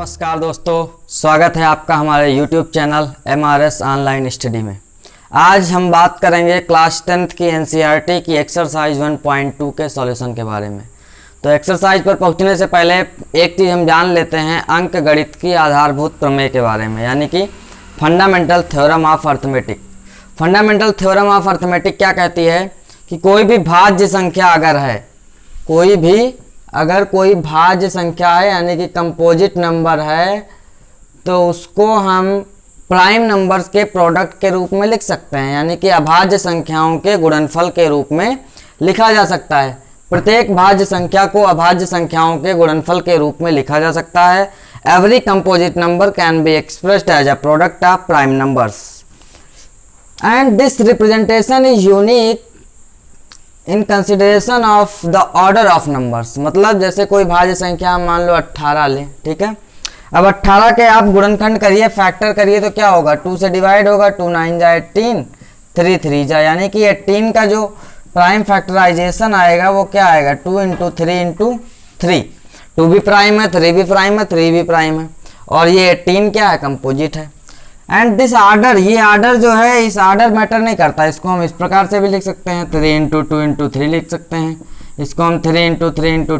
नमस्कार दोस्तों, स्वागत है आपका हमारे YouTube channel MRS online study में। आज हम बात करेंगे क्लास 10th की NCERT की एक्सरसाइज 1.2 के सॉल्यूशन के बारे में। तो एक्सरसाइज पर पहुंचने से पहले एक चीज़ हम जान लेते हैं अंक गणित की आधारभूत प्रमेय के बारे में, यानी कि fundamental theorem of arithmetic. Fundamental theorem of arithmetic क्या कहती है कि कोई भी भाज्य संख्या अगर है, कोई भाज्य संख्या है यानी कि कंपोजिट नंबर है, तो उसको हम प्राइम नंबर्स के प्रोडक्ट के रूप में लिख सकते हैं, यानी कि अभाज्य संख्याओं के गुणनफल के रूप में लिखा जा सकता है। प्रत्येक भाज्य संख्या को अभाज्य संख्याओं के गुणनफल के रूप में लिखा जा सकता है। Every composite number can be expressed as a product of prime numbers and this representation is unique in consideration of the order of numbers. मतलब जैसे कोई भाज्य संख्या मान लो 18 ले, ठीक है। अब 18 के आप गुणनखंड करिए, फैक्टर करिए तो क्या होगा, 2 से डिवाइड होगा, 2 9 जा 18, 3 3 जा, यानी कि 18 का जो प्राइम फैक्टराइजेशन आएगा वो क्या आएगा, 2 इंटू 3 इंटू 3। 2 भी प्राइम है, 3 भी प्राइम है, 3 भी प्राइम है, और ये 18 क्या है, कंपोजिट है। एंड दिस आर्डर, ये आर्डर जो है, इस आर्डर मैटर नहीं करता। इसको हम इस प्रकार से भी लिख सकते हैं, 3 इंटू 2 इंटू 3 लिख सकते हैं। इसको हम 3 इंटू 3 इंटू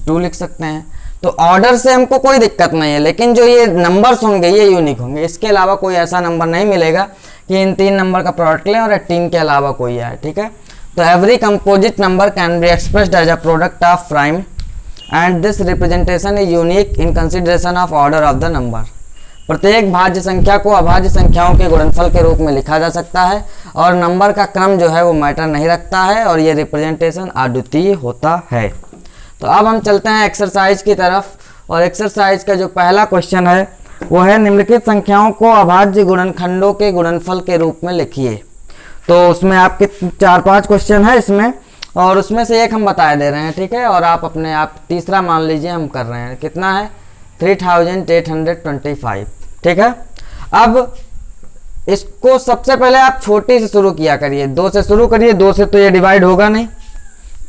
2 लिख सकते हैं। तो ऑर्डर से हमको कोई दिक्कत नहीं है, लेकिन जो ये नंबर्स होंगे ये यूनिक होंगे। इसके अलावा कोई ऐसा नंबर नहीं मिलेगा कि इन 3 नंबर का प्रोडक्ट लें और 18 के अलावा कोई आए, ठीक है। तो every composite number can be expressed as a product of prime and this representation is unique in consideration of order of the number. प्रत्येक भाज्य संख्या को अभाज्य संख्याओं के गुणनफल के रूप में लिखा जा सकता है और नंबर का क्रम जो है वो मैटर नहीं रखता है, और ये रिप्रेजेंटेशन अद्वितीय होता है। तो अब हम चलते हैं एक्सरसाइज की तरफ, और एक्सरसाइज का जो पहला क्वेश्चन है वो है निम्नलिखित संख्याओं को अभाज्य गुणनखंडों के गुणनफल के रूप में लिखिए। तो उसमें आपके 4-5 क्वेश्चन है इसमें, और उसमें से एक हम बता दे रहे हैं, ठीक है। और आप अपने आप तीसरा मान लीजिए हम कर रहे हैं, कितना है, 3825, ठीक है। अब इसको सबसे पहले आप छोटी से शुरू किया करिए, 2 से शुरू करिए, 2 से तो ये डिवाइड होगा नहीं।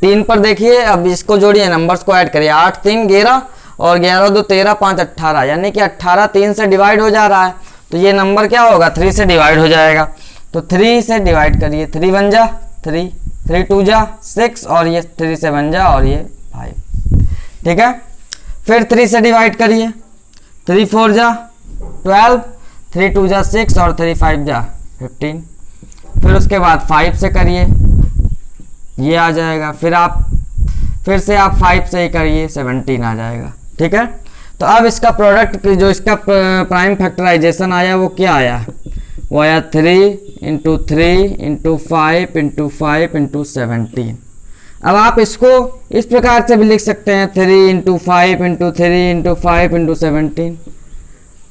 3 पर देखिए, अब इसको जोड़िए, नंबर्स को ऐड करिए, 8 3 11 और 11 2 13 5 18, यानी कि 18 3 से डिवाइड हो जा रहा है, तो ये नंबर क्या होगा, 3 से डिवाइड हो जाएगा। तो 3 से डिवाइड करिए, 3 1 जा 3, 3 2 जा 6, और ये 3 से 1 जा, और ये 5, ठीक है। फिर 3 से डिवाइड करिए, 3 4 जा 12, 3 2 जा 6, और 3 5 जा 15। फिर उसके बाद 5 से करिए, ये आ जाएगा। फिर से आप 5 से ही करिए, 17 आ जाएगा, ठीक है। तो अब इसका प्रोडक्ट जो इसका प्राइम फैक्टराइजेशन आया वो क्या आया, वो आया 3 इंटू 3 इंटू 5 इंटू 5 इंटू 17। अब आप इसको इस प्रकार से भी लिख सकते हैं, 3 इंटू 5 इंटू 3 इंटू 5 इंटू 17।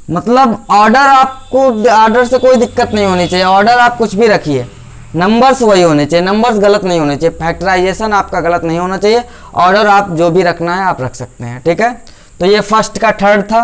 मतलब ऑर्डर से कोई दिक्कत नहीं होनी चाहिए, ऑर्डर आप कुछ भी रखिए, नंबर्स वही होने चाहिए, नंबर्स गलत नहीं होने चाहिए, फैक्टराइजेशन आपका गलत नहीं होना चाहिए, ऑर्डर आप जो भी रखना है आप रख सकते हैं, ठीक है। तो ये फर्स्ट का थर्ड था,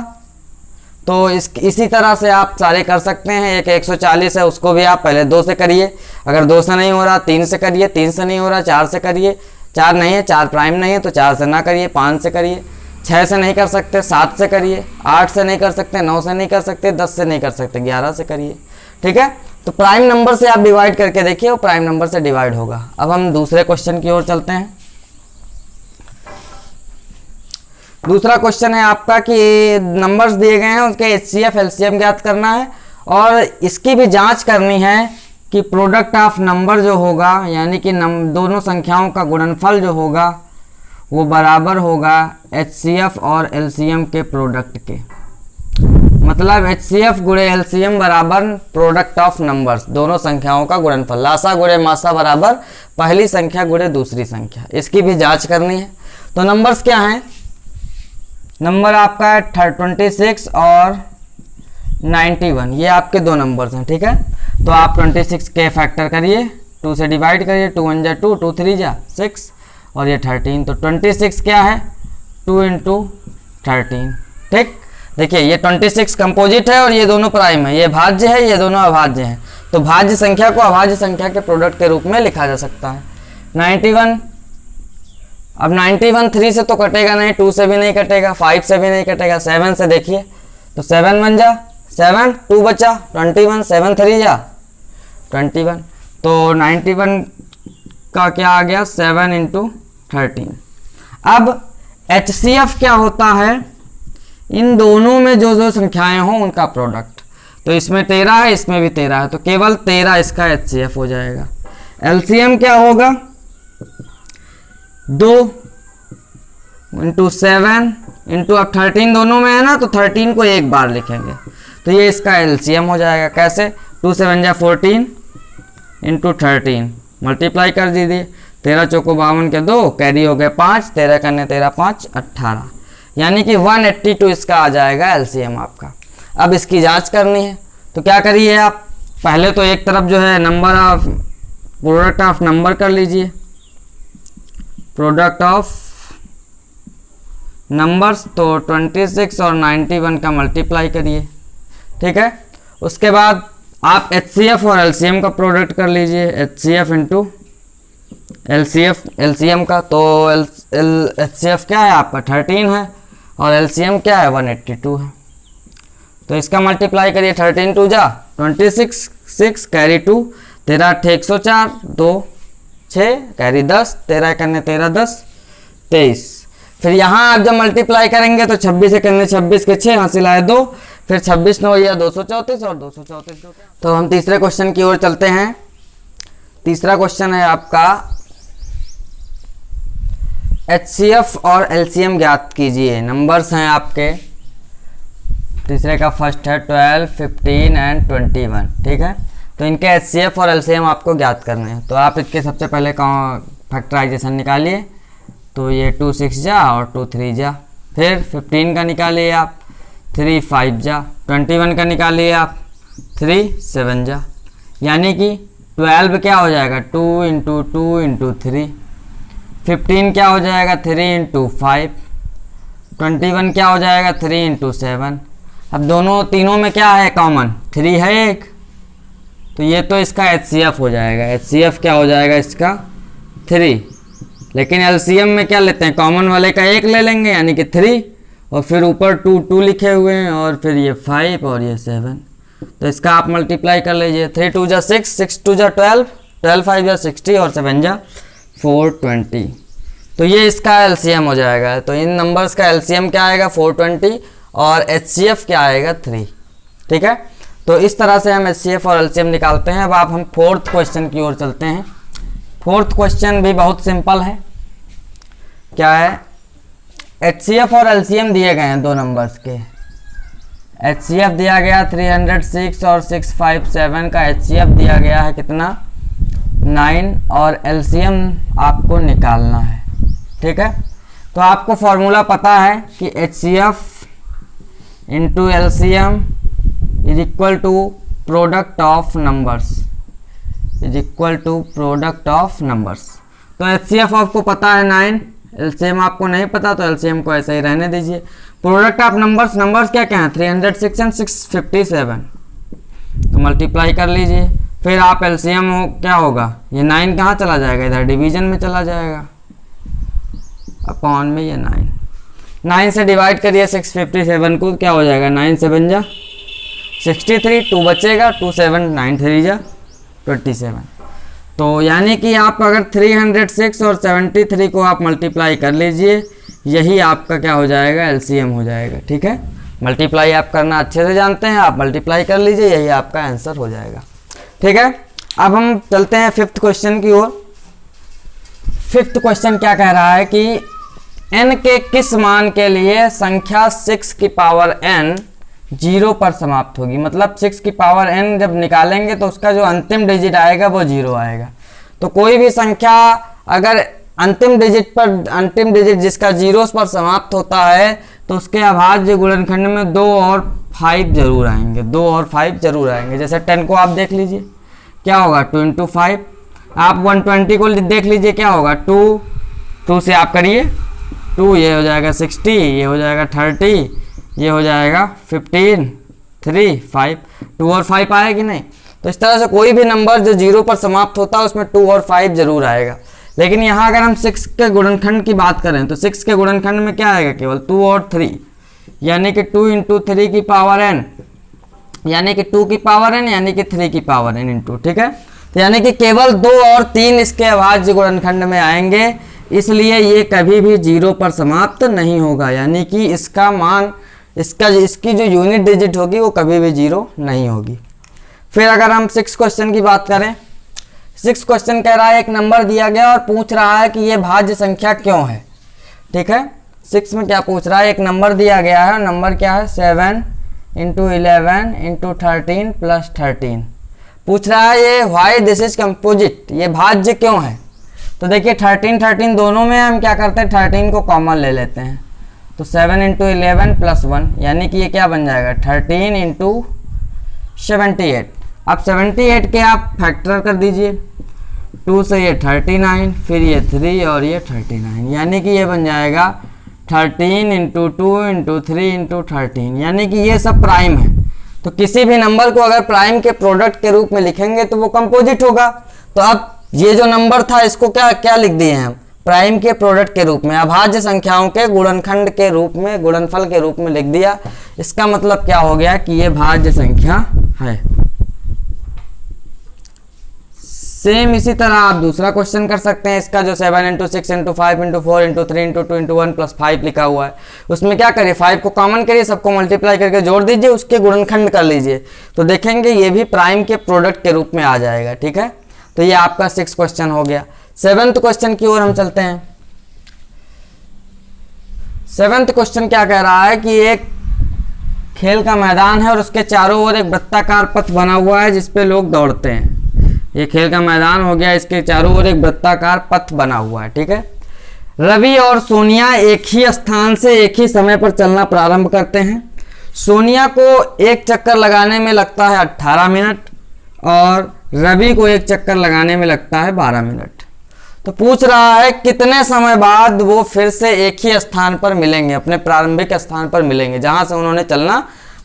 तो इसी तरह से आप सारे कर सकते हैं। एक 140 है, उसको भी आप पहले 2 से करिए, अगर 2 से नहीं हो रहा 3 से करिए, 3 से नहीं हो रहा 4 से करिए, 4 नहीं है, 4 प्राइम नहीं है तो 4 से ना करिए, 5 से करिए, 6 से नहीं कर सकते 7 से करिए, 8 से नहीं कर सकते 9 से नहीं कर सकते, 10 से नहीं कर सकते 11 से करिए, ठीक है। तो प्राइम नंबर से आप डिवाइड करके देखिए, वो प्राइम नंबर से डिवाइड होगा। अब हम दूसरे क्वेश्चन की ओर चलते हैं। दूसरा क्वेश्चन है आपका कि नंबर्स दिए गए हैं, उसके HCF LCM ज्ञात करना है, और इसकी भी जांच करनी है कि प्रोडक्ट ऑफ नंबर जो होगा, यानी कि दोनों संख्याओं का गुणनफल जो होगा वो बराबर होगा HCF और LCM के प्रोडक्ट के। मतलब HCF गुणे LCM बराबर प्रोडक्ट ऑफ नंबर्स, दोनों संख्याओं का गुणनफल, लासा गुणे मासा बराबर पहली संख्या गुणे दूसरी संख्या, इसकी भी जांच करनी है। तो नंबर्स क्या हैं, नंबर आपका है 26 और 91, ये आपके 2 नंबर्स हैं, ठीक है। तो आप 26 के फैक्टर करिए, 2 से डिवाइड करिए, 2 1 जा 2, 2 3 जा 6, और ये 13। तो 26 क्या है, 2 इंटू 13, ठीक। देखिए ये 26 कंपोजिट है और ये दोनों प्राइम है, ये भाज्य है, ये दोनों अभाज्य हैं। तो भाज्य संख्या को अभाज्य संख्या के प्रोडक्ट के रूप में लिखा जा सकता है। 91, अब 91 3 से तो कटेगा नहीं, 2 से भी नहीं कटेगा, 5 से भी नहीं कटेगा, 7 से देखिए तो 7 1 जा 7, 2 बचा 21, 7 3 जा 21, तो 91 का क्या आ गया 7 × 13। अब HCF क्या होता है, इन दोनों में जो जो संख्याएं हों उनका प्रोडक्ट। तो इसमें 13 है, इसमें भी 13 है, तो केवल 13 इसका HCF हो जाएगा। LCM क्या होगा 2 × 7 × अब 13 दोनों में है ना, तो 13 को एक बार लिखेंगे, तो ये इसका LCM हो जाएगा। कैसे 2 7 जा 14 × 13 मल्टीप्लाई कर दीजिए, 13 चौको 52 के 2 कैरी हो गए 5, 13 करने 13 5 18, यानी कि 182 इसका आ जाएगा LCM आपका। अब इसकी जांच करनी है, तो क्या करिए आप, पहले तो एक तरफ जो है number of product of number कर लीजिए, प्रोडक्ट ऑफ नंबर्स, तो 26 और 91 का मल्टीप्लाई करिए, ठीक है। उसके बाद आप HCF और LCM का प्रोडक्ट कर लीजिए, HCF × LCM का, तो HCF क्या है आपका 13 है और LCM क्या है 182 है, तो इसका मल्टीप्लाई करिए, 13 2 जा 26 6 कैरी 2, 13 8 104 2 6 कैरी 10, 13 करने 13 10 23। फिर यहाँ आप जब मल्टीप्लाई करेंगे तो 26 करने 26 के 6 हासिल आए 2, फिर 26 9 या 234 और 234 तो हम तीसरे क्वेश्चन की ओर चलते हैं। तीसरा क्वेश्चन है आपका HCF और LCM ज्ञात कीजिए। नंबर्स हैं आपके, तीसरे का फर्स्ट है 12 15 एंड 21, ठीक है। तो इनके HCF और LCM आपको ज्ञात करने हैं, तो आप इसके सबसे पहले फैक्टराइजेशन निकालिए, तो ये 2 6 जा और 2 3 जा, फिर 15 का निकालिए आप 3 5 जा, 21 का निकालिए आप 3 7 जा, यानी कि 12 क्या हो जाएगा 2 × 2 × 3, 15 क्या हो जाएगा 3 × 5, 21 क्या हो जाएगा 3 × 7। अब दोनों तीनों में क्या है कॉमन 3 है एक, तो ये तो इसका HCF हो जाएगा। HCF क्या हो जाएगा इसका 3, लेकिन LCM में क्या लेते हैं कॉमन वाले का 1 ले लेंगे, यानी कि 3, और फिर ऊपर 2 2 लिखे हुए हैं, और फिर ये 5 और ये 7, तो इसका आप मल्टीप्लाई कर लीजिए, 3 2 जा 6 6 2 जा 12 12 5 जा 60 और 7 जा 420, तो ये इसका LCM हो जाएगा। तो इन नंबर्स का LCM क्या आएगा 420 और HCF क्या आएगा 3, ठीक है। तो इस तरह से हम HCF और LCM निकालते हैं। अब आप हम फोर्थ क्वेश्चन की ओर चलते हैं। फोर्थ क्वेश्चन भी बहुत सिंपल है, क्या है HCF और LCM दिए गए हैं दो नंबर्स के। HCF दिया गया 306 और 657 का HCF दिया गया है कितना 9, और LCM आपको निकालना है, ठीक है। तो आपको फॉर्मूला पता है कि HCF × LCM is equal to product of numbers, is equal to product of numbers. तो HCF आपको पता है 9, LCM आपको नहीं पता, तो LCM को ऐसे ही रहने दीजिए। प्रोडक्ट ऑफ नंबर्स, नंबर्स क्या क्या हैं 306 एंड 657, तो मल्टीप्लाई कर लीजिए। फिर आप LCM क्या होगा, ये 9 कहाँ चला जाएगा, इधर डिवीजन में चला जाएगा, अपॉन में ये 9 से डिवाइड करिए 657 को, क्या हो जाएगा 9 7 जा 63, 2 बचेगा 2 7 9 3 जा 27। तो यानी कि आप अगर 306 और 73 को आप मल्टीप्लाई कर लीजिए, यही आपका क्या हो जाएगा LCM हो जाएगा, ठीक है। मल्टीप्लाई आप करना अच्छे से जानते हैं, आप मल्टीप्लाई कर लीजिए, यही आपका आंसर हो जाएगा, ठीक है। अब हम चलते हैं फिफ्थ क्वेश्चन की ओर। फिफ्थ क्वेश्चन क्या कह रहा है कि n के किस मान के लिए संख्या 6 की पावर n 0 पर समाप्त होगी। मतलब 6 की पावर n जब निकालेंगे तो उसका जो अंतिम डिजिट आएगा वो 0 आएगा। तो कोई भी संख्या अगर अंतिम डिजिट जिसका 0 पर समाप्त होता है तो उसके अभाज्य गुणनखंड में 2 और 5 जरूर आएंगे, 2 और 5 जरूर आएंगे। जैसे 10 को आप देख लीजिए क्या होगा 2 × 5, आप 120 को देख लीजिए क्या होगा 2 से आप करिए 2, ये हो जाएगा 60, ये हो जाएगा 30, ये हो जाएगा 15, 3, 5, 2 और 5 आए कि नहीं। तो इस तरह से कोई भी नंबर जो 0 पर समाप्त होता है उसमें 2 और 5 जरूर आएगा। लेकिन यहाँ अगर हम 6 के गुणनखंड की बात करें तो 6 के गुणनखंड में क्या आएगा, केवल 2 और 3, यानी कि 2 इंटू 3 की पावर n, यानी कि 2 की पावर n यानी कि 3 की पावर n इंटू, ठीक है। तो यानी कि केवल 2 और 3 इसके अभाज्य गुणनखंड में आएंगे, इसलिए ये कभी भी 0 पर समाप्त नहीं होगा, यानी कि इसका मान इसकी जो यूनिट डिजिट होगी वो कभी भी 0 नहीं होगी। फिर अगर हम 6 क्वेश्चन की बात करें, 6 क्वेश्चन कह रहा है एक नंबर दिया गया और पूछ रहा है कि ये भाज्य संख्या क्यों है, ठीक है। 6 में क्या पूछ रहा है, एक नंबर दिया गया है, नंबर क्या है 7 इंटू 11 इंटू 13 प्लस 13। पूछ रहा है ये व्हाई दिस इज कंपोजिट, ये भाज्य क्यों है। तो देखिए 13 दोनों में हम क्या करते हैं, 13 को कॉमन ले लेते हैं, तो 7 इंटू 11 प्लस 1, यानी कि ये क्या बन जाएगा 13 इंटू 78। अब 78 के आप फैक्टर कर दीजिए, 2 से ये 39, फिर ये 3 और ये 39, यानी कि ये बन जाएगा 13 इंटू 2 इंटू 3 इंटू 13, यानी कि ये सब प्राइम है। तो किसी भी नंबर को अगर प्राइम के प्रोडक्ट के रूप में लिखेंगे तो वो कंपोजिट होगा। तो अब ये जो नंबर था इसको क्या क्या लिख दिए हैं हम, प्राइम के प्रोडक्ट के रूप में, अभाज्य संख्याओं के गुणनखंड के रूप में, गुणनफल के रूप में लिख दिया। इसका मतलब क्या हो गया कि ये भाज्य संख्या है। सेम इसी तरह आप दूसरा क्वेश्चन कर सकते हैं, इसका जो 7 into 6 into 5 into 4 into 3 into 2 into 1 plus 5 लिखा हुआ है, उसमें क्या करिए 5 को कॉमन करिए, सबको मल्टीप्लाई करके जोड़ दीजिए, उसके गुणनखंड कर लीजिए, तो देखेंगे ये भी प्राइम के प्रोडक्ट के रूप में आ जाएगा, ठीक है। तो ये आपका 6 क्वेश्चन हो गया। 7th क्वेश्चन की ओर हम चलते हैं। 7th क्वेश्चन क्या कह रहा है कि एक खेल का मैदान है और उसके चारों ओर एक वृत्ताकार पथ बना हुआ है जिसपे लोग दौड़ते हैं। ये खेल का मैदान हो गया, इसके चारों ओर एक वृत्ताकार पथ बना हुआ है, ठीक है। रवि और सोनिया एक ही स्थान से एक ही समय पर चलना प्रारंभ करते हैं। सोनिया को एक चक्कर लगाने में लगता है 18 मिनट और रवि को एक चक्कर लगाने में लगता है 12 मिनट। तो पूछ रहा है कितने समय बाद वो फिर से एक ही स्थान पर मिलेंगे, अपने प्रारंभिक स्थान पर मिलेंगे जहां से उन्होंने चलना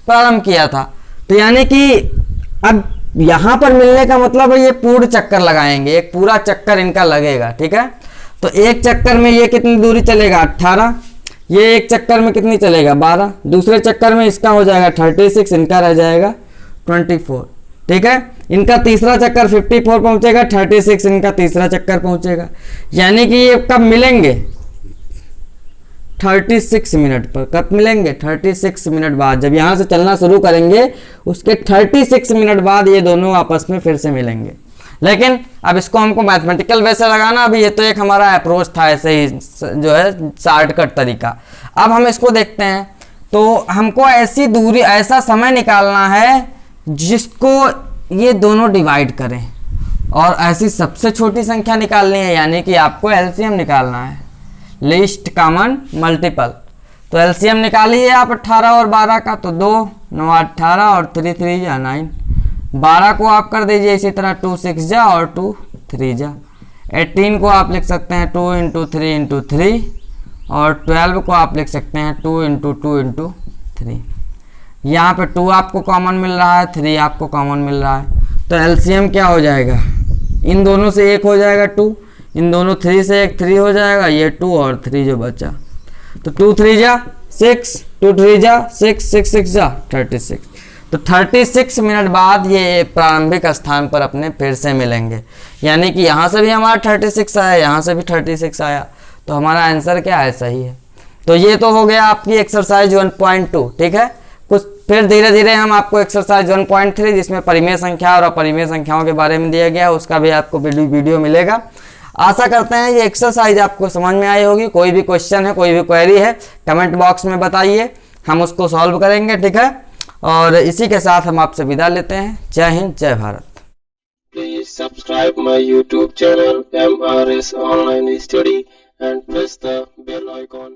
प्रारंभ किया था। तो यानी कि अब यहां पर मिलने का मतलब है ये पूर्ण चक्कर लगाएंगे, एक पूरा चक्कर इनका लगेगा, ठीक है। तो एक चक्कर में ये कितनी दूरी चलेगा 18, ये एक चक्कर में कितनी चलेगा 12, दूसरे चक्कर में इसका हो जाएगा 36, इनका रह जाएगा 24, ठीक है। इनका तीसरा चक्कर 54 पहुंचेगा, 36 इनका तीसरा चक्कर पहुंचेगा, यानी कि ये कब मिलेंगे 36 मिनट पर। कब मिलेंगे 36 मिनट बाद, जब यहां से चलना शुरू करेंगे उसके 36 मिनट बाद ये दोनों आपस में फिर से मिलेंगे। लेकिन अब इसको हमको मैथमेटिकल वे से लगाना, अभी ये तो एक हमारा अप्रोच था, ऐसे ही जो है शॉर्टकट तरीका। अब हम इसको देखते हैं, तो हमको ऐसी दूरी, ऐसा समय निकालना है जिसको ये दोनों डिवाइड करें और ऐसी सबसे छोटी संख्या निकालनी है, यानी कि आपको एलसीएम निकालना है, लीस्ट कॉमन मल्टीपल। तो एलसीएम निकालिए आप 18 और 12 का, तो 2 9 18 और 3 3 जा 9। 12 को आप कर दीजिए इसी तरह 2 6 जा और 2 3 जा। 18 को आप लिख सकते हैं 2 इंटू 3 इंटू 3 और 12 को आप लिख सकते हैं 2 इंटू 2 इंटू 3। यहाँ पे 2 आपको कॉमन मिल रहा है, 3 आपको कॉमन मिल रहा है, तो एलसीएम क्या हो जाएगा, इन दोनों से 1 हो जाएगा 2, इन दोनों 3 से 1 3 हो जाएगा, ये 2 और 3 जो बचा, तो 2 3 जा 6, 2 3 जा 6, 6 6 जा 36। तो 36 मिनट बाद ये प्रारंभिक स्थान पर अपने फिर से मिलेंगे, यानी कि यहाँ से भी हमारा 36 आया, यहाँ से भी 36 आया, तो हमारा आंसर क्या है, सही है। तो ये तो हो गया आपकी एक्सरसाइज 1.2, ठीक है। कुछ फिर धीरे धीरे हम आपको एक्सरसाइज 1.3 जिसमें परिमेय संख्या और अपरिमेय संख्याओं के बारे में दिया गया, उसका भी आपको वीडियो मिलेगा। आशा करते हैं ये एक्सरसाइज आपको समझ में आई होगी। कोई भी क्वेश्चन है, कोई भी क्वेरी है, कमेंट बॉक्स में बताइए, हम उसको सॉल्व करेंगे, ठीक है। और इसी के साथ हम आपसे विदा लेते हैं। जय हिंद, जय Bharat. Please subscribe my YouTube channel MRS Online Study and press the bell icon.